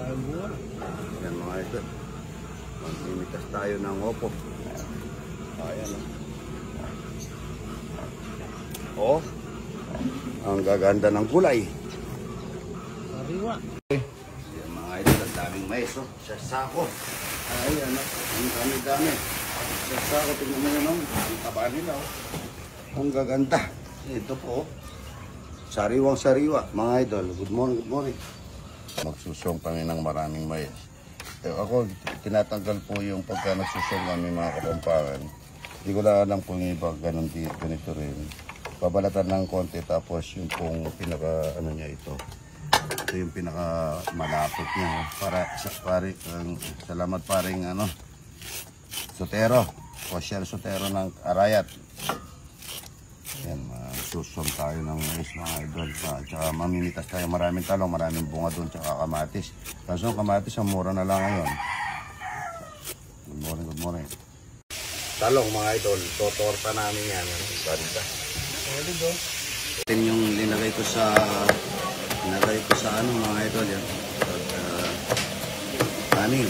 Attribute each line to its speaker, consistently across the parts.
Speaker 1: Yan mga idol. Maglimitas tayo ng opo. Ayan o. Oh, ang gaganda ng kulay.
Speaker 2: Sariwa.
Speaker 1: Yan mga idol, ang daming mais o. Sa sako. Ayan o. Ang dami-dami. Sa sako, tingnan mo yun o. Ang taba nila o. Ang gaganda. Ito po o. Sariwang sariwa. Mga idol, good morning, good morning. Magsusong kami ng maraming mais. Ako, tinatanggal po yung pagka nagsusong kami mga kapampangan. Hindi ko lang alam kung iba ganun dito, ganito rin. Babalatan ng konti tapos yung pong pinaka ano niya ito. Ito yung pinaka malapot niya. Para sa pare, salamat paring ano, sotero. Social sotero ng Arayat. Yan, susong tayo ng mais mga idol. Tsaka mamimitas tayo, maraming talong, maraming bunga doon, tsaka kamatis. Kaso kamatis, ang mura na lang ngayon. Good morning, good morning. Talong mga idol, totorta namin yan. Banda. Ito yung linagay ko sa ano mga idol yan. Kanin.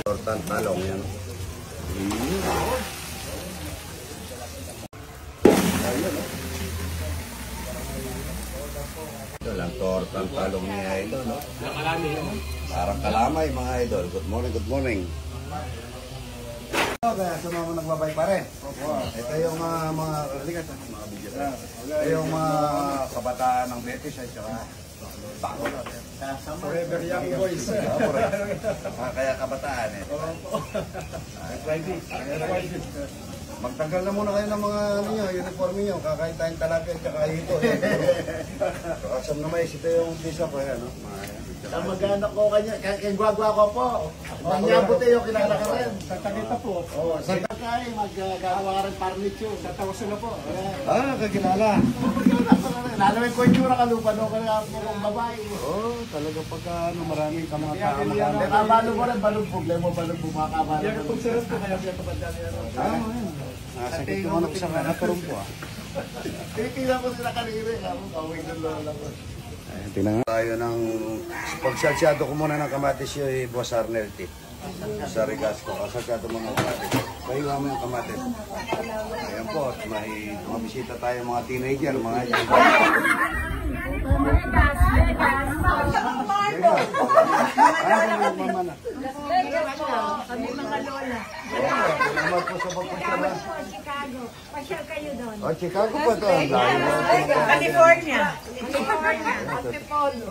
Speaker 1: Tortang talong yan. Ito lang tortang talong niya ito, no? Parang kalamay mga idol. Good morning, good morning. Kaya sumama nagbabay pa rin. Ito yung mga ito yung mga kabataan ng Betis at saka bago na.
Speaker 2: Forever young boys.
Speaker 1: Kaya kabataan eh. Magtanggal na muna kayo ng mga ano nyo, uniform nyo. Kakain tayong talapia at saka hito. Kasam na mais, ito yung pisa ko yan.
Speaker 2: Ang mag-anak ko kanya, kay Guagua ko po. Manyabot yung kinala ka rin. Sa Tagita po. Oo, sa Takay, mag-gawa rin parnityo. Sa Tawasin na po.
Speaker 1: Kakilala.
Speaker 2: Lalawin ko yung tsura kalupa, no? Kaya purong babae.
Speaker 1: Oo, talaga pagka maraming ka mga
Speaker 2: kamag-anak. Nakabalo mo rin, balong problema, balong bumakabalo. Yan ang pagsaras ko, kaya siya kapandali.
Speaker 1: Sakit yung anak sa katurong po
Speaker 2: Tinitingnan ko sila kanina. Kawin ng lola ko.
Speaker 1: Tinangan tayo ng pagsasyado ko muna ng kamatis yung Boss Arnel T. Sa Rigas ko, kasasyado mo ng kamatis. Kaiwa mo yung kamatis. Ayan po, may bisita tayo mga teenager, mga
Speaker 3: Kami mga lola.
Speaker 1: Salamat po sa pagpunta.
Speaker 3: Chicago. Pasyal kayo doon.
Speaker 1: Oh, Chicago po ito.
Speaker 3: California. Antipolo.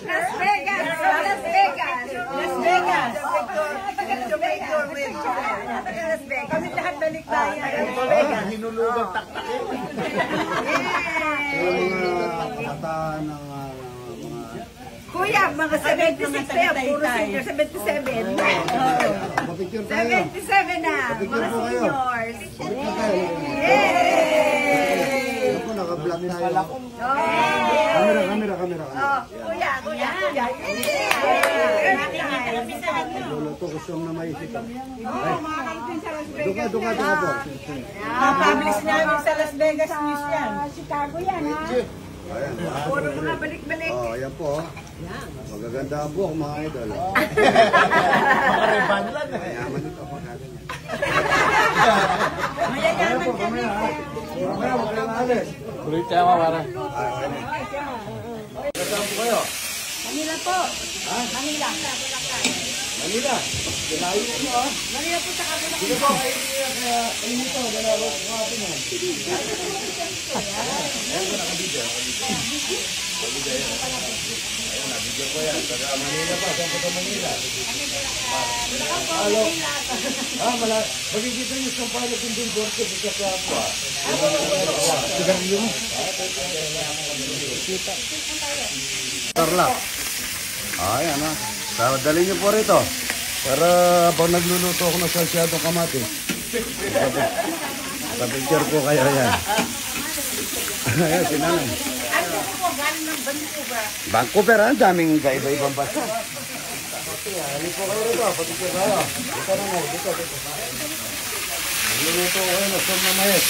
Speaker 3: Las Vegas. Las Vegas. Las Vegas. Kami lahat balik tayo.
Speaker 2: Hinulugang taktakin.
Speaker 1: Kataan ng
Speaker 3: Kuya, mga 76 tayo. Puro senior. 77.
Speaker 1: mapicture tayo.
Speaker 3: 77 na. Mga seniors.
Speaker 1: Yay! Ako, naka-vlog tayo. Kamera.
Speaker 3: Kuya.
Speaker 1: Luluto ko siyang na maisip. Duka po.
Speaker 3: Publish namin sa Las Vegas News yan. Chicago yan, ha?
Speaker 1: Ayan.
Speaker 3: Puro mga balik-balik.
Speaker 1: Oh, ayan po. Magaganda ang buhok mga idol.
Speaker 2: Makareban lang.
Speaker 1: Mayaman ito po natin.
Speaker 3: Mayayaman kami.
Speaker 1: Mamaya, wag kang alis.
Speaker 2: Kulit tayo mawara.
Speaker 1: Kasama po kayo?
Speaker 3: Manila po.
Speaker 1: Ha?
Speaker 3: Manila.
Speaker 1: Manila. Dalayo po ha?
Speaker 3: Manila po sa kabila.
Speaker 1: Sige po, kayo nito. Dalawa ko natin ha. Ayan ko nakabidyo. Ayun, nabidyo ko yan. Taga Manila pa. Saan po sa Manila? Halo. Magigita nyo sa pala kung doon dorte sa Kapo ha. Sigarilyo mo. Tarlac. Ayan ha. Dali nyo po rito. Para habang nagluluto ako ng salsyadong kamatis. Sa-picture po kayo yan. Ayan, sinanay.
Speaker 3: Ano po, galing ng Vancouver.
Speaker 1: Vancouver, ang daming kaiba-ibang basta. Halip po kayo rito, patikir tayo. Dito na mo, dito. Nagluluto ko kayo ng som na mais.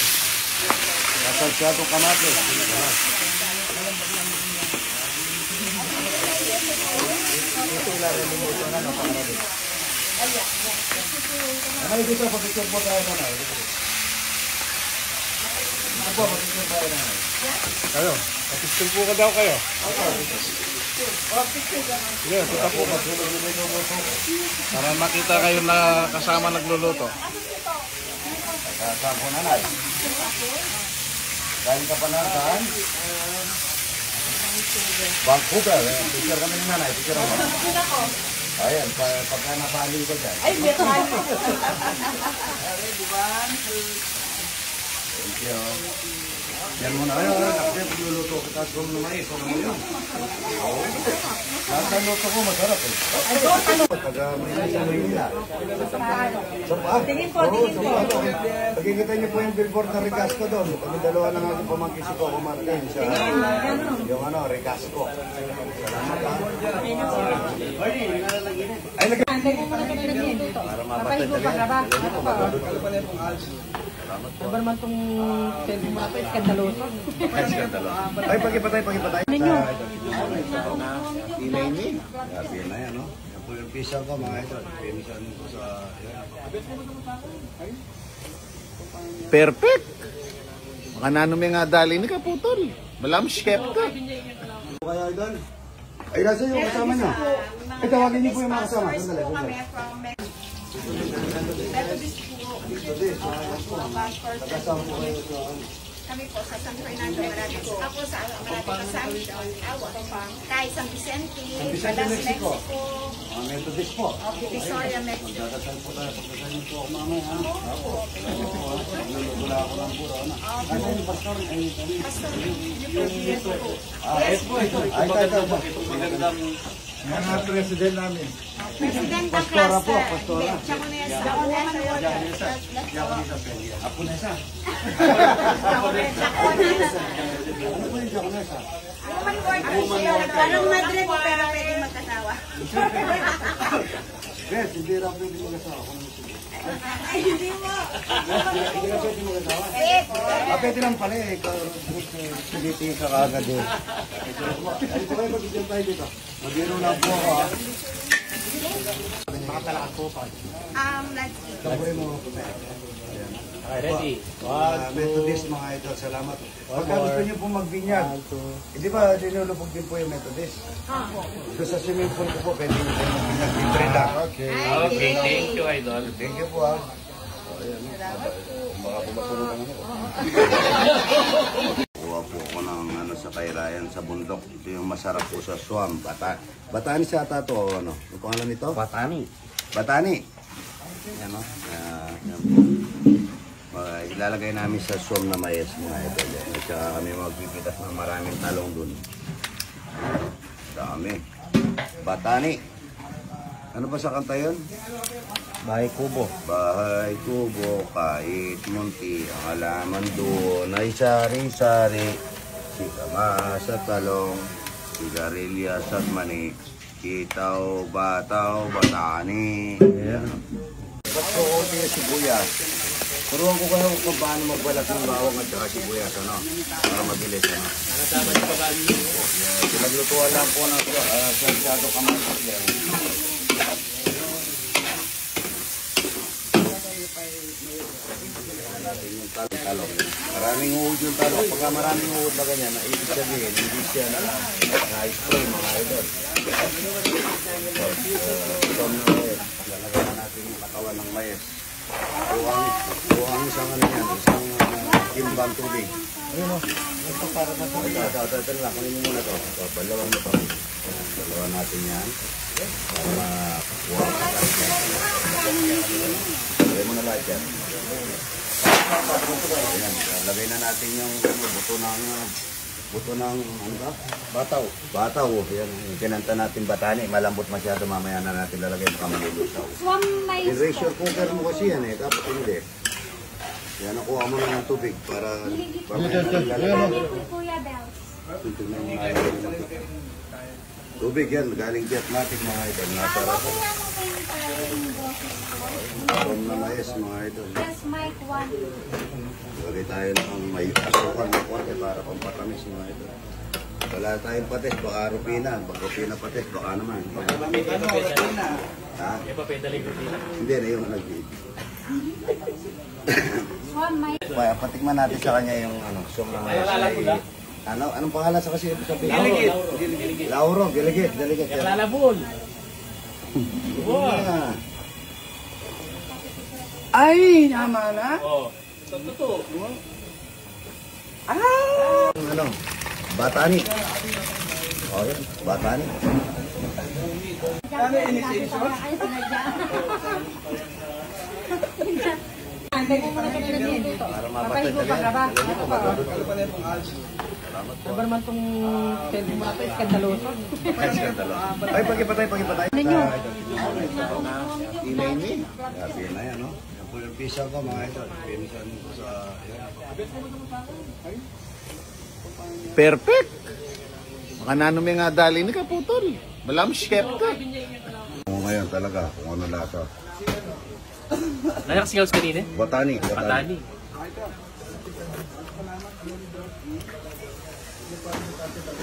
Speaker 1: Salsyadong kamatis. Nanay, dito, pag-picture po tayo nanay. Dito po, pag-picture tayo nanay.
Speaker 4: Kayo, kapistol po ka daw kayo. Sige, kita po ka. Para makita kayo na kasama nagluluto.
Speaker 1: Saan po nanay? Galing ka pa na saan? Vancouver. Picture kami ni nanay. Picture ako. Ayan, pagka napali ko dyan.
Speaker 3: Ay, may tayo.
Speaker 1: Thank you. Yan muna kayo. Kasi pagluluto ko tapos kung namay. Kung naman yun. Oo. Lahat ng luto ko masarap eh. Pagka may nila.
Speaker 3: Tingin po, tingin po.
Speaker 1: Pagkikita niyo po yung billboard na Ricasco doon. Kami dalawa ng aking pamangkin si Coco Martin. Yung Ricasco. Salamat ha. Ay, para mapatay talaga.
Speaker 3: Ano naman itong cellphone mo na ito? Iskandaloso.
Speaker 1: Ay, pagkipatay.
Speaker 3: Ninyo.
Speaker 1: Inay ni. Grabe na yan, no? Yan po yung pisa ko, mga ito. Pinisan ko sa...
Speaker 4: Perfect! Mga nanumi nga dali ni kaputol. Malam chef ka.
Speaker 1: Kaya idol. Ay, nasa yung kasama niyo. Ay, tawagin niyo po yung mga kasama. Sandali, sandali. Kasama po kayo sa...
Speaker 5: Kami po sa San Fernando, marami po. Ako sa marami kasama doon. Kay San Vicente, Palas, Mexico.
Speaker 1: Methodist po.
Speaker 5: Victoria, Mexico.
Speaker 1: Magdadasal po tayo. Pagdasal niyo po ako mamaya, ha? Opo. Wala ako lang po. Ano yung pastor?
Speaker 5: Pastor, yun po.
Speaker 1: Ito. Magandang...
Speaker 2: Mga president namin.
Speaker 5: President ng
Speaker 1: Pastora
Speaker 5: class.
Speaker 1: po, pastora.
Speaker 5: Chaconesa.
Speaker 1: Apo na isa.
Speaker 5: Chaconesa.
Speaker 1: Ano po yung Jaconesa?
Speaker 5: Woman ward. Parang madre po pero pwede magkasawa.
Speaker 1: Yes, hindi rin pwede mag-asawa.
Speaker 5: Ay, hindi mo.
Speaker 1: Hindi rin pwede mag-asawa.
Speaker 5: Eh, po.
Speaker 1: Pwede lang pala eh. Pilitin ka kagad eh. Ay, po kayo mag-idyan tayo dito. Mag-iro lang po ako ha.
Speaker 2: Makatalakan po pa.
Speaker 5: Let's see.
Speaker 1: Tabuhin mo.
Speaker 4: Ready?
Speaker 1: Methodist mga idol, salamat. Pagka gusto niyo po magbinyag, di ba dinulubog din po yung Methodist? So sa swimming pool ko po, pwede niyo po magbinyag. Libre lang.
Speaker 4: Okay, thank you, idol.
Speaker 1: Thank you po ha. Baka po masunugan ako. Kuha po ako ng sa Kairayan sa bundok. Ito yung masarap po sa swam. Batani sa ata to, ano? Ang pangalan nito?
Speaker 4: Batani.
Speaker 1: Batani. Yan o. Ilalagay namin sa swam na mayas mga ito. At saka kami magpipitas ng maraming talong dun. Dami. Batani. Ano ba sa kanta yun?
Speaker 4: Bahay kubo.
Speaker 1: Bahay kubo, kahit munti, ang halaman doon ay sari-sari. Si kama sa talong, sigarilyas at mani, kitaw, bataw, batani. Ayan. Ba't ko konti yung sibuyas? Turuan ko kayo kung paano magbalat ng bawang at saka sibuyas, ano? Para mabilis, ano? Pinaglutuan lang po ng Santiago Kamatis yan. Yung talong. Maraming uod yung talong. Pagka maraming uod na ganyan, ibig sabihin, hindi siya na-spray mga idol. Ito na mayes. Lalagyan na natin yung katawan ng mayes. Buwang isang ano yan, isang kimbang tubig. Ayun o. Ito para na ito. Ito lang, kunin mo muna ito. Balawang na pa. Balawan natin yan. Para makakuha ka talaga. Lagay mo na lahat yan. Ayan, lagay na natin yung buto ng ano ba? Bataw. Bataw. Yan, yung kinanta natin batani. Malambot masyado, mamaya na natin lalagay baka malulusaw.
Speaker 5: Swam may
Speaker 1: I-pressure cooker mo kasi yan eh, dapat hindi. Yan, nakuha mo na ng tubig para lalagay.
Speaker 5: Kuya Bell.
Speaker 1: Tubig yan, galing Jetmatic mga idol. Nasarap. Arom na mais mga idol.
Speaker 5: Yes, Mike 1.
Speaker 1: Lagay tayo ng may asukal na konti para pampatamis mga idol. Wala tayong patis, baka Rupina. Baka Rupina patis, baka naman. Ha? Hindi na yung nag-video. Kaya patikman natin sa kanya yung sum ng anong pangalan sa kasi sa Giligit. Lauro, Giligit.
Speaker 2: Lalabon.
Speaker 1: Ay, nama na.
Speaker 2: Oh, totoo.
Speaker 1: Batani. Oh, yan, Batani.
Speaker 3: Ano initiation?
Speaker 1: Para mapatay talaga.
Speaker 3: Sabar man tong selfie mo na ito, iskandaloso.
Speaker 1: Ay, pagipatay. Inay ni. Grabe na yan, no? Yan po yung pisa ko, mga ito. Pinisan ko sa...
Speaker 4: Perfect. Maka nanumi nga dali ni kaputol. Malam chef ka.
Speaker 1: Ngayon talaga, kung ano lasa.
Speaker 6: Nakasingaw sa kanina?
Speaker 1: Batani.
Speaker 6: Patani.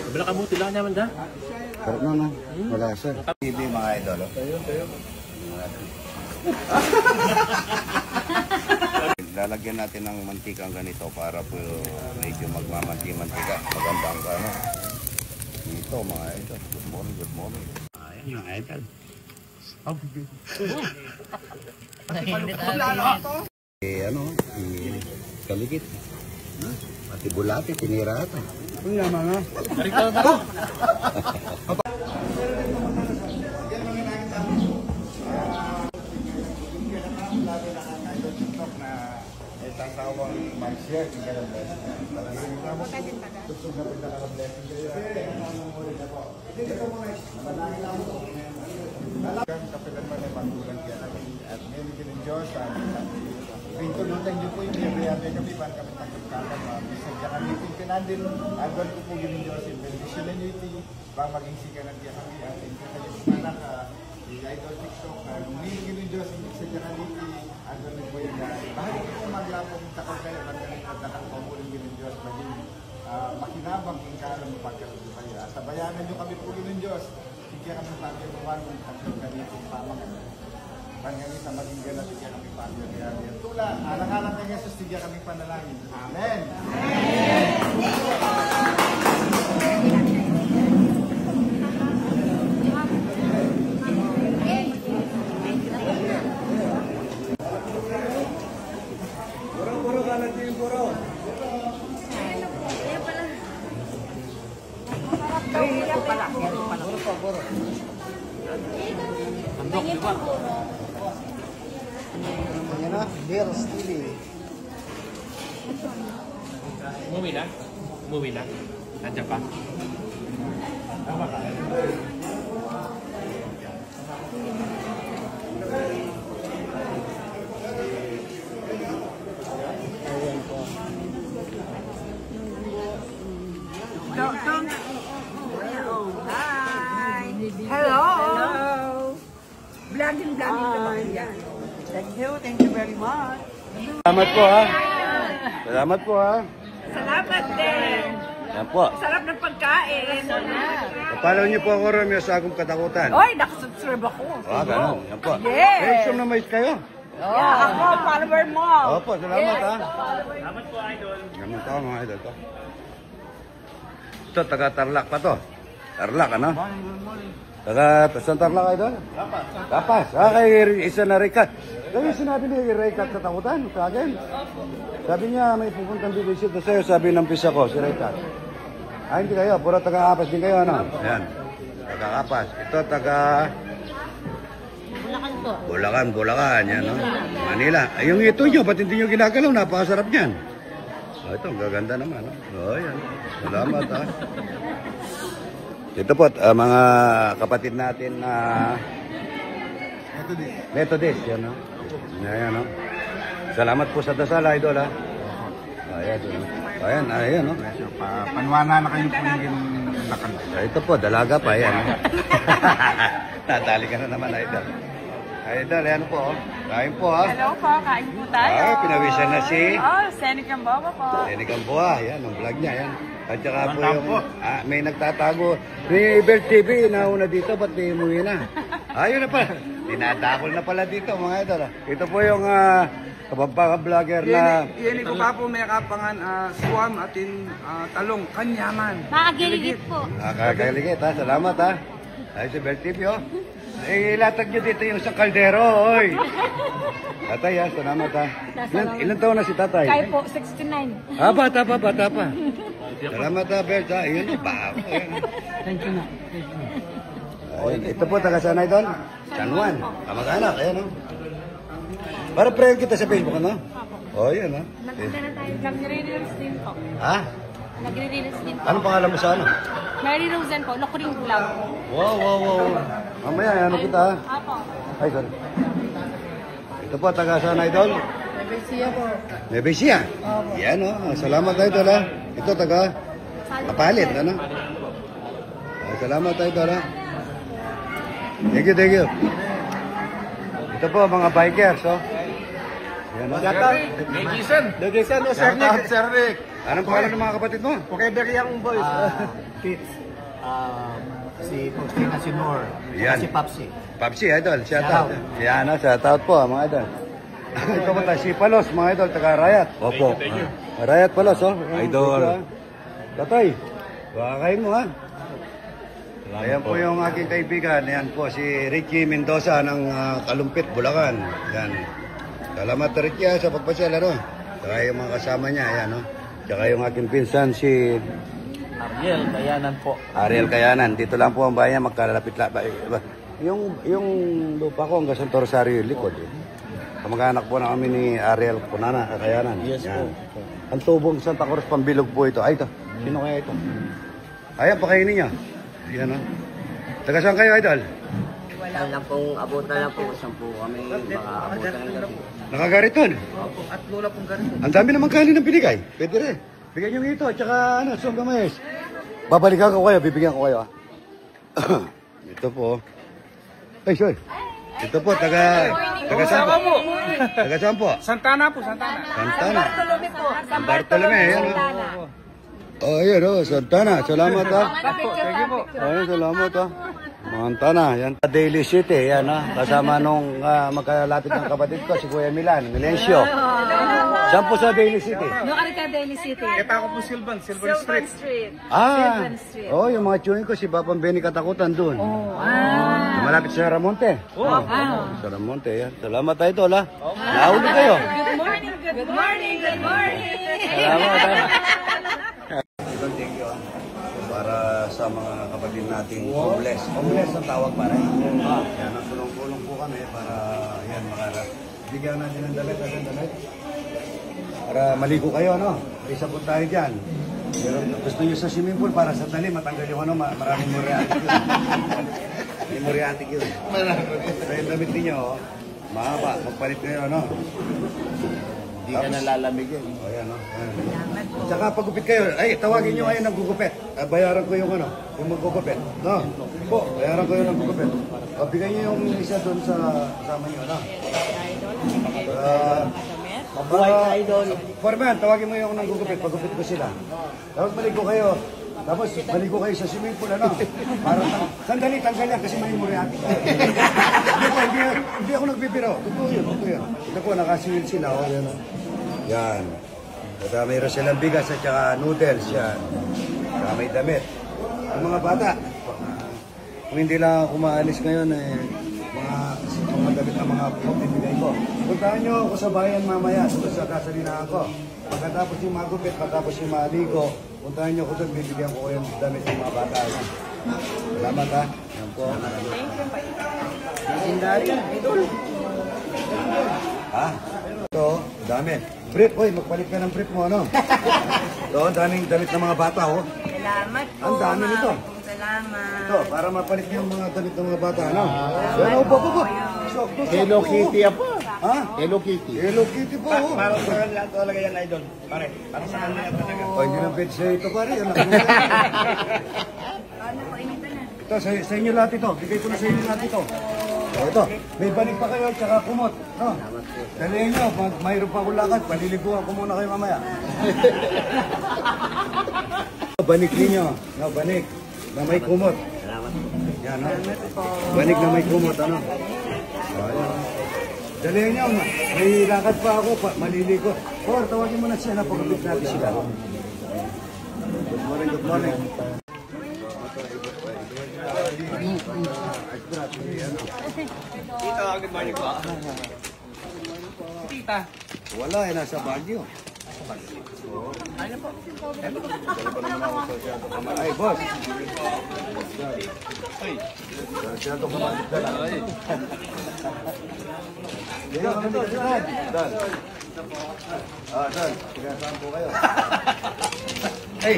Speaker 6: Wala ka buti lang naman da.
Speaker 1: Sarap na, no? Malasa. TV, mga idol. Lalagyan natin ng mantika ganito para po medyo magmamantika. Maganda ang ano. Dito, mga idol. Good morning. Ayan, mga idol. Kaligit. Pati bulati, tinira ata. Kuya, mga. Sasawang mag-share ng ganang blessing. Talagang gusto na pinaka-blessing kayo. Dito mo na panangin lang mo. Talagang kapitan mo na panggulang kaya natin. At ngayon din ng Diyos. Pinto natin yun po yung biyayabay kami. Para kami tagkakakan. Bisa dyan kami pinandin. Agad ko po yun ng Diyos. In benediction and unity. Para maging sikanan kaya kami. At hindi kayo sumanak. Idol TikTok. Humingi ng Diyos. Bisa dyan kami. Agad po yun. Bakit po maglapong takal kayo, pagkakang pamuling ng Diyos, maging makinabang yung karang pagkakaroon kayo. At sabayanan nyo kami po ng Diyos, hindi kami pagkakuhan ng tatlong ganitong pamang. Pangangin sa maging ganat, hindi kami pagkakuhan. Tula, alang-alang kay Jesus, hindi kami panalangin. Amen! Ayan na, beer steely.
Speaker 6: Umuwi na? Umuwi na? Nandiyan pa?
Speaker 3: Hello! Vlogging ka ba yan? Thank you very much.
Speaker 1: Salamat po ha. Salamat po ha.
Speaker 3: Salamat din.
Speaker 1: Yan po.
Speaker 3: Sarap ng pagkain.
Speaker 1: Follow niyo po ako, Romeo, sa akong katakutan.
Speaker 3: Oy, nakasubscribe ako.
Speaker 1: Ganun. Yan po.
Speaker 3: Yes.
Speaker 1: Reaction na mais kayo.
Speaker 3: Yeah, ako, follower mo.
Speaker 1: Opo, salamat ha. Salamat po, idol. Salamat po, mga idol ko. Ito, taga-Tarlac pa to. Tarlac, ano? Saan Tarlac, idol? Lapas. Kay isa na Rekat. Kaya sinabi ni Rekat sa takutan sa akin. Sabi niya, may pupuntang bibisit na sa'yo, sabi ng pisa ko, si Rekat. Hindi kayo, puro taga-Kapas din kayo, ano? Ayan, taga-Kapas. Ito, Bulacan, yan, no? Manila. Ay, yung ito nyo, ba't hindi nyo ginagalaw? Napakasarap niyan. Ito, ang gaganda naman, no? Yan. Salamat, ha? Ito po, mga kapatid natin na Methodist, yan, no? Ayan, no? Salamat po sa dasal, idol, ha? Ayan, no?
Speaker 2: Panwana na kayo po yung lakad.
Speaker 1: Ito po, dalaga pa, yan. Natali ka na naman, idol. Idol, yan po, oh. Kain po ha.
Speaker 3: Hello po, kain po tayo.
Speaker 1: Ay, pinawisan na si
Speaker 3: Senny Camboba po.
Speaker 1: Lenny Gamboa. Yan, ang vlog niya. Yan. At saka po yung may nagtatago. May Belt TV, nauna dito, ba't may umuwi na? Ayun na pala. Dinadakol na pala dito mga idol. Ito po yung kababaka-vlogger na...
Speaker 7: Yan ko pa po may kapangan swam atin talong kanyaman.
Speaker 5: Makagiligit po.
Speaker 1: Nakakaligit ha. Salamat ha. Ay, si Belt TV oh. Ilatag nyo dito yung sa kaldero, oy. Tatay ha, salamat ha. Ilan taon na si tatay?
Speaker 5: Kayo po, 69.
Speaker 1: Bata pa. Salamat ha, Belt ha. Iyon yung bako.
Speaker 3: Thank you na.
Speaker 1: Ito po, taga saan doon? San Juan. Kamag-anak, ayan o. Para prayer kita sa Facebook, ano? O, yan ha.
Speaker 5: Nagpunta na tayo. Nagre-release din po.
Speaker 1: Ha?
Speaker 5: Nagre-release din po.
Speaker 1: Anong pangalan mo sa ano?
Speaker 5: Mary Rosen po, Lokring Vlog.
Speaker 1: Wow. Mamaya, ano kita ha?
Speaker 5: Apo.
Speaker 1: Ay, sorry. Ito po, taga saan doon?
Speaker 3: Nebesia po.
Speaker 1: Nebesia. Yan o. Salamat idol ha. Ito, taga Kapalit, ano? Salamat idol ha. Thank you. Ito po, mga bikers, oh. Yan, oh.
Speaker 7: Jason o Sir Nick.
Speaker 1: Anong pangalan ng mga kapatid mo?
Speaker 7: Together yung boys.
Speaker 2: Kids. Si Faustina Sinor.
Speaker 1: Yan.
Speaker 2: Si Papsi.
Speaker 1: Papsi, idol. Shout out. Yan, shout out po, mga idol. Ito po tayo, si Palos, mga idol, taga Rayat. Opo. Rayat Palos, oh. Idol. Tatay, baka mo, ha? Ayan po yung aking kaibigan. Ayan po, si Ricky Mendoza ng Kalumpit, Bulacan. Yan. Salamat Ricky sa pagpasyal, ano? Saka yung mga kasama niya, ayan, no? Saka yung aking pinsan, si...
Speaker 2: Ariel Kayanan po.
Speaker 1: Ariel Kayanan. Dito lang po ang bayan, magkalapit-lapit. Yung lupa ko hanggang Santo Rosario yung likod. Eh. Kamag-anak po na kami ni Ariel Kunana, Kayanan.
Speaker 2: Yes po.
Speaker 1: Ang tubong Santa Cruz, Pambilog po ito. Ay, ito. Sino kaya ito? Ayan, pakainin niya. Ayan, no? Taga saan kayo, idol?
Speaker 8: Wala lang pong abutan lang po. 10 kami makaabutan lang.
Speaker 1: Nakagariton.
Speaker 7: Opo, at lola pong ganito.
Speaker 1: Ang dami naman kanin ng binigay. Pwede rin. Bigyan nyo ito, tsaka ano, song gamayos. Babalikan ko kayo, bibigyan ko kayo. Ito po. Ay, sorry. Ito po, taga saan po? Taga saan po?
Speaker 7: Santana po, Santana.
Speaker 1: Santana.
Speaker 3: Bartolome po.
Speaker 1: San Bartolome, ayan o. Oh, ayan o, Santana. Salamat ha. Ayan, salamat ha. Santana, yan. Daily City, yan ha. Kasama nung magkalapit ng kapatid ko, si Kuya Milencio. Saan po sa Daily City?
Speaker 3: Doon ka Daily City.
Speaker 7: Kita ako po Silvan Street.
Speaker 1: Oh, yung mga chewing ko, si Papang Benny Katakutan doon. Malapit sa Ramonte. Sa Ramonte, yan. Salamat tayo tol ha. Nauli kayo.
Speaker 3: Good morning.
Speaker 1: Salamat ha. Thank you para sa mga kapatid nating homeless. Homeless ang tawag para. Yan, tulong-tulong po kami para yan, bigyan natin ng damit. Para maligo kayo, no? Isa po tayo dyan. Pero gusto nyo sa swimming pool para sa tali, matanggal yung ano, maraming muriatic yun. May muriatic yun. So yung damit ninyo, mahaba, magpalit kayo, no?
Speaker 2: Hindi ka nalalamigin.
Speaker 1: O yan, no? Tsaka pagupit kayo, ay, tawagin nyo ngayon ng gugupit. Bayaran ko yung ano, yung maggugupit. No? Po, bayaran ko yung gugupit. O, bigay nyo yung isa doon sa kasama nyo, no?
Speaker 2: Mabuhay ka, idol.
Speaker 1: Foreman, tawagin mo yung nanggugupit, pagupit ko sila. Tapos maligo kayo. Tapos maligo kayo sa swimming pool, ano? Para sandali, tanggal yan kasi may muriatic. Hindi ako nagbibiro. Totoo yun. Ito po, nakasiwil sila. O, yan. Yan. At mayroon silang bigas at saka noodles. Yan. Saka may damit. Ang mga bata, kung hindi lang ako maalis ngayon, mga damit ang mga pagpipigay ko. Puntahan nyo ako sa bayan mamaya, sa kasalinahan ko. Pagkatapos yung magupit, pagkatapos yung maligo, puntahan nyo ako doon, bibigyan ko yung damit ng mga bata. Salamat ha. Yan po. Ha? Ito, dami. Brief, oy, magpalit ka ng brief mo, ano? Ito, daming damit ng mga bata, oh.
Speaker 3: Salamat po.
Speaker 1: Ang dami nito.
Speaker 3: Salamat.
Speaker 1: Ito, para mapalit niyo yung mga damit ng mga bata, ano? Yan, oh, po.
Speaker 2: Hello Kitty po.
Speaker 1: Ha?
Speaker 2: Hello Kitty.
Speaker 1: Hello Kitty po, oh.
Speaker 7: Para sa kanila talaga yan, idol. Pare, para sa kanila talaga.
Speaker 1: Oh, hindi na pwede sa'yo ito, pare. Ito, sa inyo lahat ito. Bigay ko na sa inyo lahat ito. Ito, may banig pa kayo, tsaka kumot. No? Dalihan nyo, pag mayroon pa akong lakad, paliliguan ko muna kayo mamaya. Banig ninyo, no, banig na may kumot. Yan, no? Banig na may kumot, ano? Ayan. Dalihan nyo, may lakad pa ako, maliligo. Or, tawagin mo na siya na pag-upit natin sila. Good morning, good morning.
Speaker 7: Tita, good morning po. Tita.
Speaker 1: Wala, nasa Baguio.
Speaker 7: Ano po?
Speaker 1: Ay, boss. Masyado kumalit na lang. Dito kami dito, Dan. Dan. Dan. Tigasaan po kayo. Ay.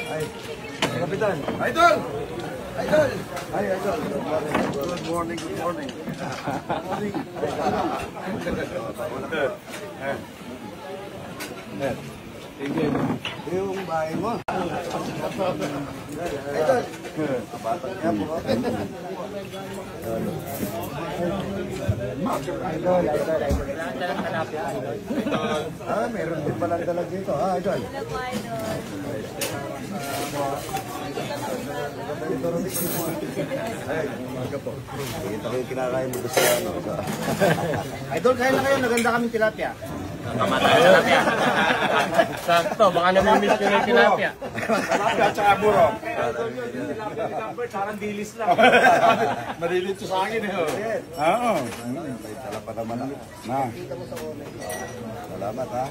Speaker 1: Ay. Kapitan. Idol! Idol! Ay, Idol. Good morning, good morning. Yung bahay mo. Idol. Kabatang niya po. Idol. Meron din palang dalag dito. Idol. Ay, umaga po. Kita ko yung kinakain mo gusto ano.
Speaker 2: Idol, kain na kayo. Naganda kaming tilapia.
Speaker 6: Kamatay na tilapia. Sakto, baka namimiss ko na yung tilapia.
Speaker 2: Tilapia at saka buro.
Speaker 6: Parang dilis lang.
Speaker 2: Marilit sa akin eh.
Speaker 1: Oo. May tala pa naman ako. Na. Salamat ha.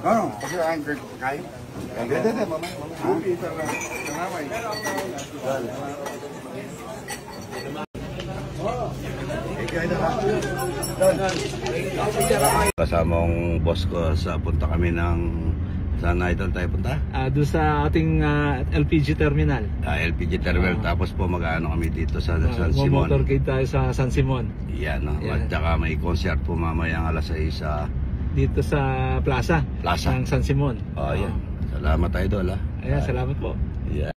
Speaker 1: Ano?
Speaker 2: Kasi ang kain.
Speaker 1: Ganda na, mama. Kasamang boss ko sa punta kami ng saan na ito tayo punta?
Speaker 9: Doon sa ating LPG terminal.
Speaker 1: LPG terminal. Tapos po mag-ano kami dito sa San Simon.
Speaker 9: Motorcade tayo sa San Simon.
Speaker 1: Yan. At saka may concert po mamayang alas 6 sa
Speaker 9: dito sa plaza ng San Simon.
Speaker 1: Yan. Salamat Idol ha.
Speaker 9: Ayan, salamat po.
Speaker 1: Yeah.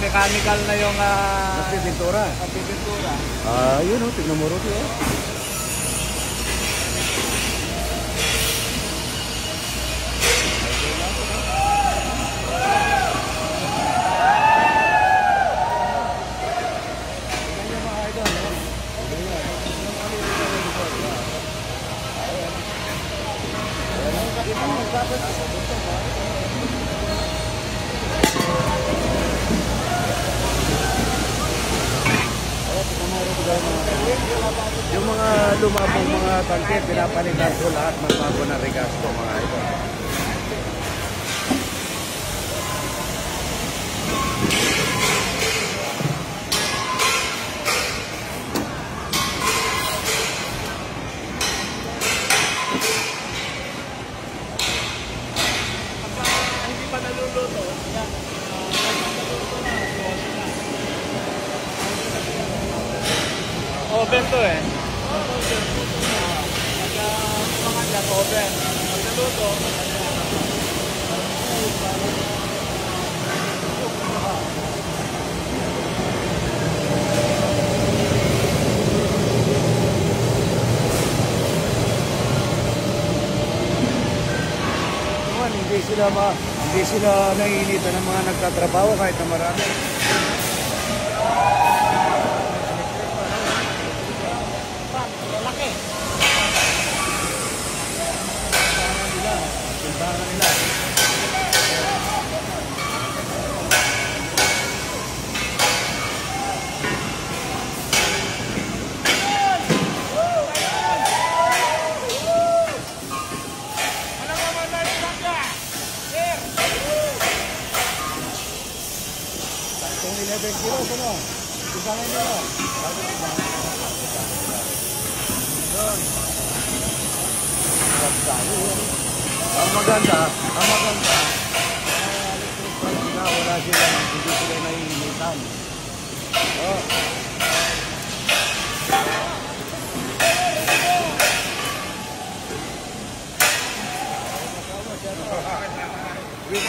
Speaker 9: Mechanical na yung
Speaker 1: Pintura.
Speaker 9: pintura.
Speaker 1: Yun tignan mo rin Yung mga lumabong mga tangke, pinapalitan ko lahat magbago na regas ko mga ito.
Speaker 9: Hindi pa naluluto. Oven to eh. Oven. Naluto.
Speaker 1: Hindi sila naiinitan ng mga nagtatrabaho kahit na marami. Kung 11 kilos, ano? Isang nyo. Ang maganda, electric bike na wala sila, hindi sila naiinitan. Wala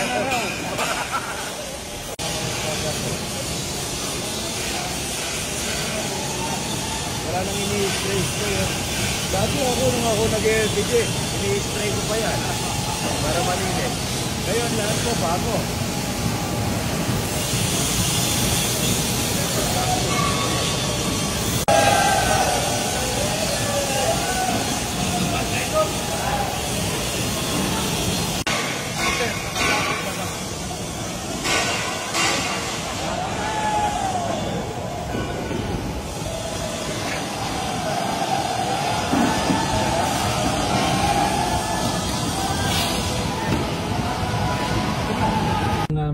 Speaker 1: nang ini-spray ko yun. Dati nung ako nag-LPG, ini-spray ko pa yan. Para malinis. Ngayon, lahat ko bago.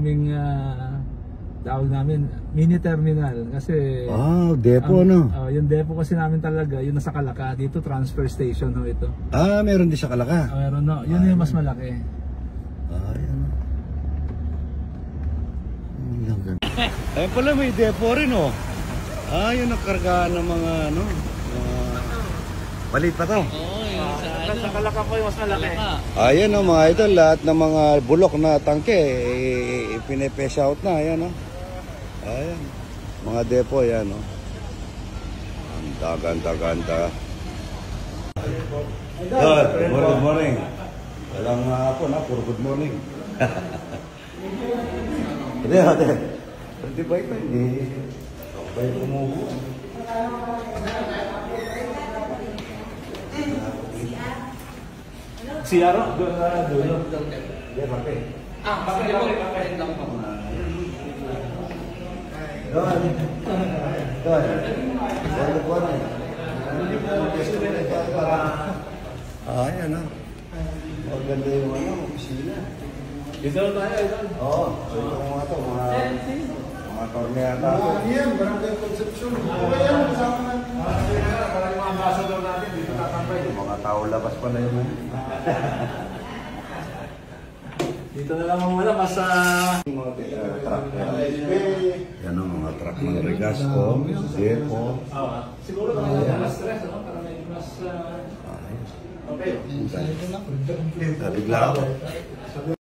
Speaker 9: Aming tawag namin mini terminal kasi
Speaker 1: depo
Speaker 9: yung depo kasi namin talaga yung nasa Kalaka, dito transfer station ho ito.
Speaker 1: Meron din sa Kalaka.
Speaker 9: Meron no, yun yung mas malaki.
Speaker 1: Ayun pala, may depo rin yung nakargaan ng mga maliit pa to.
Speaker 9: Sa Kalaka po yung mas malaki.
Speaker 1: Ayan mga idol, lahat ng mga bulok na tangke ipinipes out na. Ayan ayan, mga depo yan ganda. Good morning. Walang hapon puro good morning. Ate. Hindi ba ito? Hindi ba ito umubo?
Speaker 9: Si Aro, dulo.
Speaker 1: Bakit lang pa muna. Ayan maganda yung opisina.
Speaker 9: Dito tayo, idol.
Speaker 1: Oo, mga torne yata.
Speaker 2: Yan, barangay Concepcion. Yan, kasama natin.
Speaker 9: Parang yung ambassador natin dito tatambay.
Speaker 1: Mga tao labas pa na yun.
Speaker 9: Dito na lang muna basta
Speaker 1: Mga truck yan mga truck ng Regasco, depo.
Speaker 9: siguro mas stress, para may mas okay.
Speaker 1: Bigla ako.